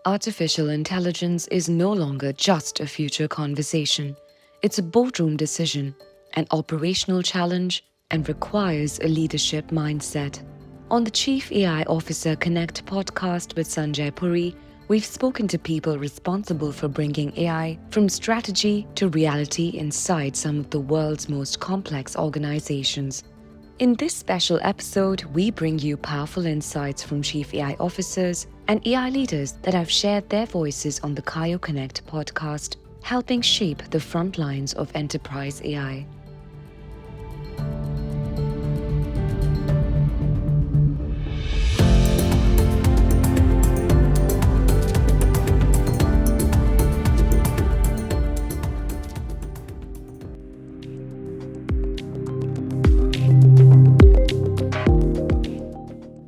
Artificial intelligence is no longer just a future conversation. It's a boardroom decision, an operational challenge, and requires a leadership mindset. On the Chief AI Officer Connect podcast with Sanjay Puri, we've spoken to people responsible for bringing AI from strategy to reality inside some of the world's most complex organizations. In this special episode, we bring you powerful insights from Chief AI Officers and AI leaders that have shared their voices on the CAIO Connect podcast, helping shape the front lines of enterprise AI.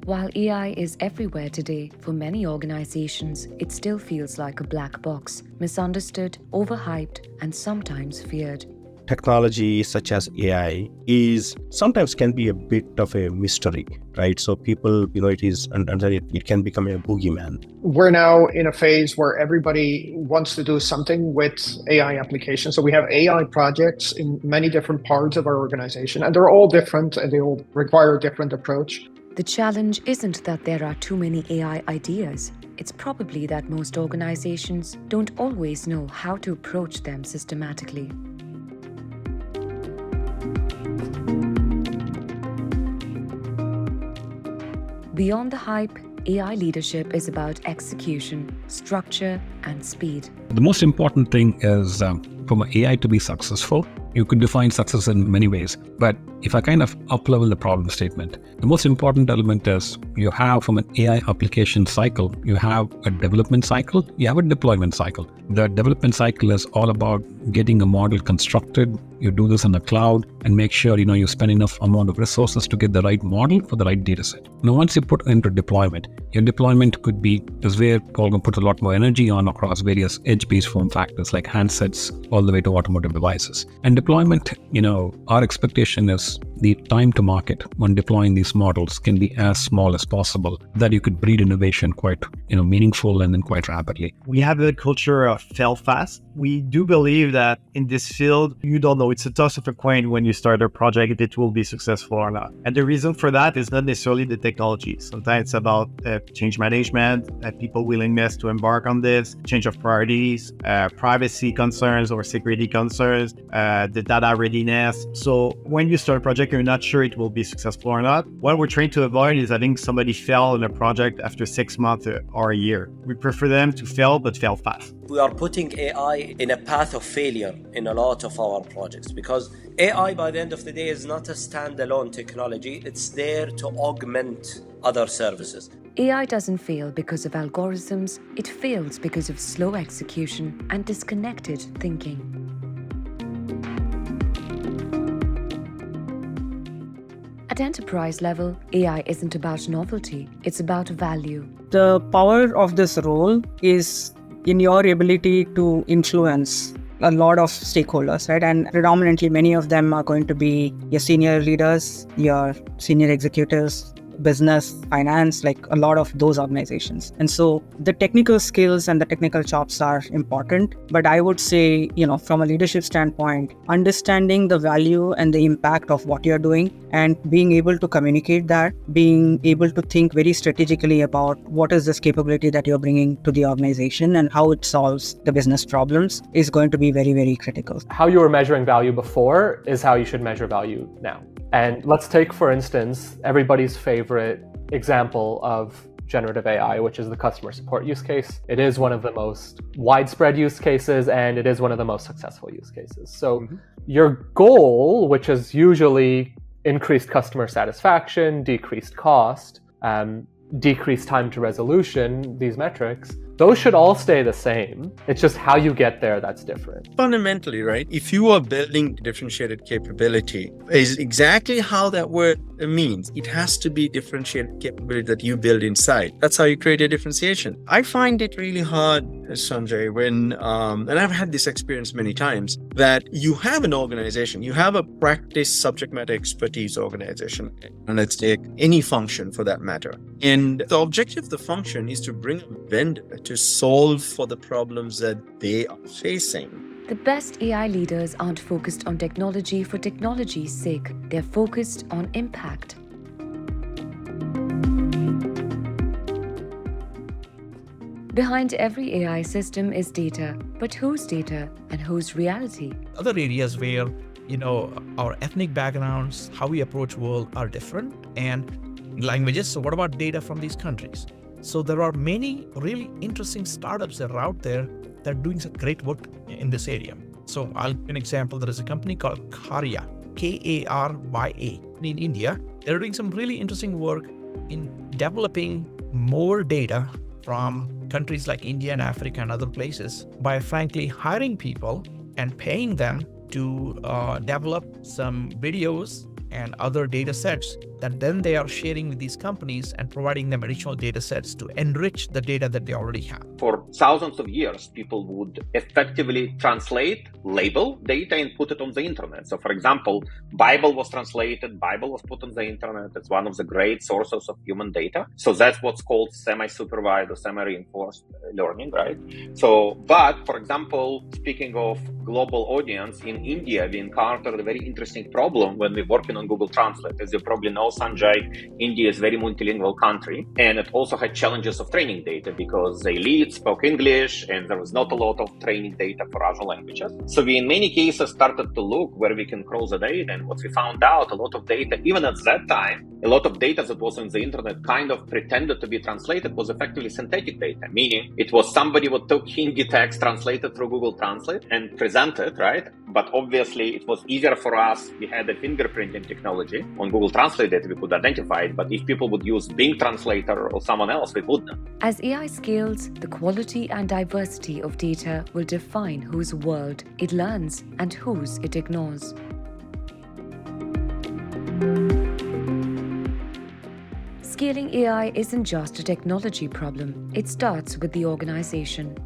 While AI is everywhere today, for many organizations, it still feels like a black box, misunderstood, overhyped, and sometimes feared. Technology such as AI sometimes can be a bit of a mystery, right? So people, it can become a boogeyman. We're now in a phase where everybody wants to do something with AI applications. So we have AI projects in many different parts of our organization, and they're all different and they all require a different approach. The challenge isn't that there are too many AI ideas. It's probably that most organizations don't always know how to approach them systematically. Beyond the hype, AI leadership is about execution, structure, and speed. The most important thing is for AI to be successful, you could define success in many ways. But if I kind of up-level the problem statement, the most important element is you have from an AI application cycle, you have a development cycle, you have a deployment cycle. The development cycle is all about getting a model constructed. You do this in the cloud and make sure you spend enough amount of resources to get the right model for the right data set. Now, once you put into deployment, your deployment is where Qualcomm puts a lot more energy on across various edge-based form factors like handsets all the way to automotive devices. And deployment, our expectation is the time to market when deploying these models can be as small as possible, that you could breed innovation quite meaningful and then quite rapidly. We have a culture of fail fast. We do believe that in this field, you don't know. It's a toss of a coin when you start a project if it will be successful or not. And the reason for that is not necessarily the technology. Sometimes it's about change management, people willingness to embark on this, change of priorities, privacy concerns or security concerns, the data readiness. So when you start a project, you're not sure it will be successful or not. What we're trying to avoid is having somebody fail in a project after 6 months or a year. We prefer them to fail, but fail fast. We are putting AI in a path of failure in a lot of our projects because AI, by the end of the day, is not a standalone technology. It's there to augment other services. AI doesn't fail because of algorithms. It fails because of slow execution and disconnected thinking. At enterprise level, AI isn't about novelty, it's about value. The power of this role is in your ability to influence a lot of stakeholders, right? And predominantly, many of them are going to be your senior leaders, your senior executives, business, finance, like a lot of those organizations. And so the technical skills and the technical chops are important. But I would say, from a leadership standpoint, understanding the value and the impact of what you're doing and being able to communicate that, being able to think very strategically about what is this capability that you're bringing to the organization and how it solves the business problems is going to be very, very critical. How you were measuring value before is how you should measure value now. And let's take, for instance, everybody's favorite example of generative AI, which is the customer support use case. It is one of the most widespread use cases, and it is one of the most successful use cases. So your goal, which is usually increased customer satisfaction, decreased cost, decreased time to resolution, these metrics, those should all stay the same. It's just how you get there that's different. Fundamentally, right? If you are building differentiated capability, is exactly how that word means. It has to be differentiated capability that you build inside. That's how you create a differentiation. I find it really hard Sanjay, when, and I've had this experience many times, that you have an organization, you have a practice subject matter expertise organization, and let's take any function for that matter. And the objective of the function is to bring a vendor to solve for the problems that they are facing. The best AI leaders aren't focused on technology for technology's sake. They're focused on impact. Behind every AI system is data, but whose data and whose reality? Other areas where, our ethnic backgrounds, how we approach world are different, and languages. So what about data from these countries? So there are many really interesting startups that are out there that are doing some great work in this area. So I'll give an example. There is a company called CAIO, K-A-R-Y-A, in India. They're doing some really interesting work in developing more data from countries like India and Africa and other places by frankly hiring people and paying them to develop some videos and other data sets that then they are sharing with these companies and providing them additional data sets to enrich the data that they already have. For thousands of years, people would effectively translate, label data and put it on the internet. So for example, Bible was translated, Bible was put on the internet. It's one of the great sources of human data. So that's what's called semi-supervised or semi-reinforced learning, right? So, but for example, speaking of global audience, in India, we encountered a very interesting problem when we're working on Google Translate. As you probably know, Sanjay, India is a very multilingual country, and it also had challenges of training data because the elite spoke English and there was not a lot of training data for other languages. So we in many cases started to look where we can crawl the data, and what we found out, a lot of data, even at that time, a lot of data that was on the internet kind of pretended to be translated was effectively synthetic data, meaning it was somebody who took Hindi text, translated through Google Translate and presented, right? But obviously it was easier for us. We had a fingerprinting technology on Google Translate that we could identify it. But if people would use Bing Translator or someone else, we wouldn't. As AI scales, the quality and diversity of data will define whose world it learns and whose it ignores. Scaling AI isn't just a technology problem. It starts with the organization.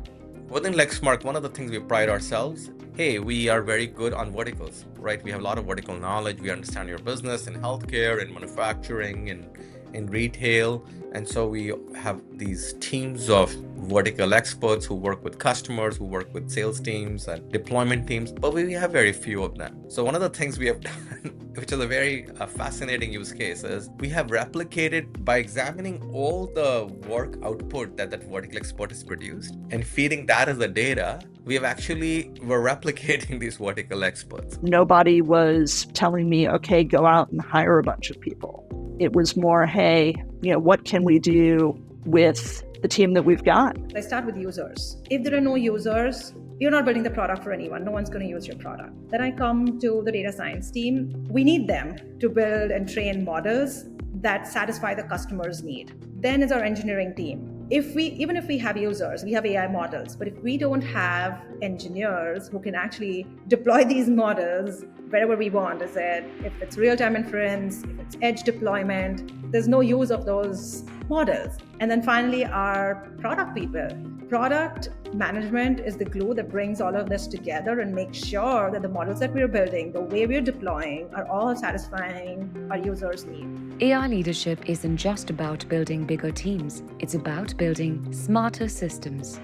Within Lexmark, one of the things we pride ourselves, hey, we are very good on verticals, right? We have a lot of vertical knowledge. We understand your business in healthcare, in manufacturing, in retail. And so we have these teams of vertical experts who work with customers, who work with sales teams and deployment teams, but we have very few of them. So one of the things we have done, which is a very fascinating use case, is we have replicated by examining all the work output that vertical expert has produced and feeding that as the data. We have we're replicating these vertical experts. Nobody was telling me, okay, go out and hire a bunch of people. It was more, hey, what can we do with the team that we've got? I start with users. If there are no users, you're not building the product for anyone. No one's going to use your product. Then I come to the data science team. We need them to build and train models that satisfy the customer's need. Then is our engineering team. Even if we have users, we have AI models, but if we don't have engineers who can actually deploy these models wherever we want, is it if it's real-time inference, if it's edge deployment, there's no use of those models. And then finally, our product people. Product management is the glue that brings all of this together and makes sure that the models that we're building, the way we're deploying, are all satisfying our users' needs. AI leadership isn't just about building bigger teams. It's about building smarter systems.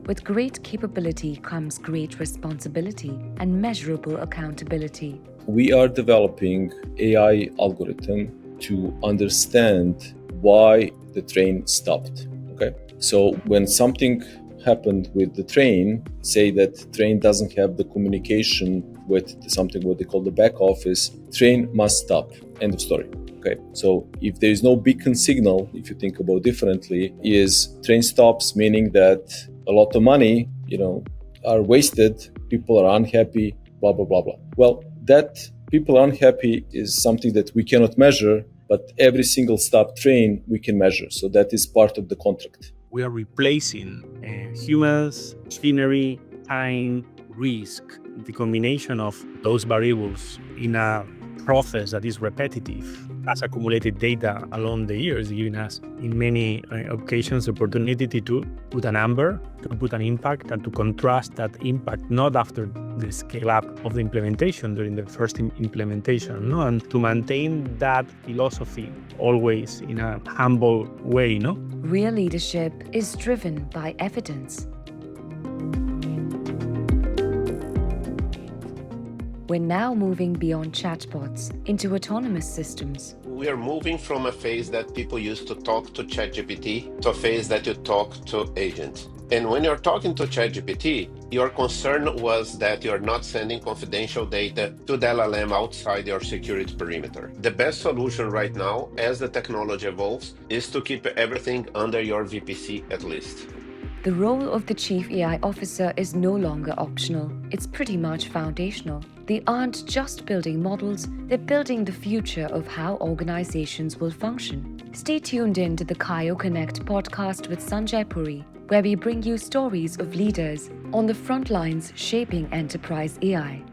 With great capability comes great responsibility and measurable accountability. We are developing AI algorithm to understand why the train stopped. Okay, so when something happened with the train, say that train doesn't have the communication with something what they call the back office, train must stop. End of story. Okay, so if there is no beacon signal, if you think about differently, is train stops, meaning that a lot of money, are wasted, people are unhappy, blah, blah, blah, blah. Well, that people are unhappy is something that we cannot measure, but every single stop train we can measure. So that is part of the contract. We are replacing humans, machinery, time, risk, the combination of those variables in a process that is repetitive has accumulated data along the years, giving us in many occasions the opportunity to put a number, to put an impact, and to contrast that impact not after the scale up of the implementation during the first implementation, no? And to maintain that philosophy always in a humble way, no? Real leadership is driven by evidence. We're now moving beyond chatbots into autonomous systems. We are moving from a phase that people used to talk to ChatGPT to a phase that you talk to agents. And when you're talking to ChatGPT, your concern was that you're not sending confidential data to the LLM outside your security perimeter. The best solution right now, as the technology evolves, is to keep everything under your VPC at least. The role of the Chief AI Officer is no longer optional. It's pretty much foundational. They aren't just building models, they're building the future of how organizations will function. Stay tuned in to the CAIO Connect podcast with Sanjay Puri, where we bring you stories of leaders on the front lines shaping enterprise AI.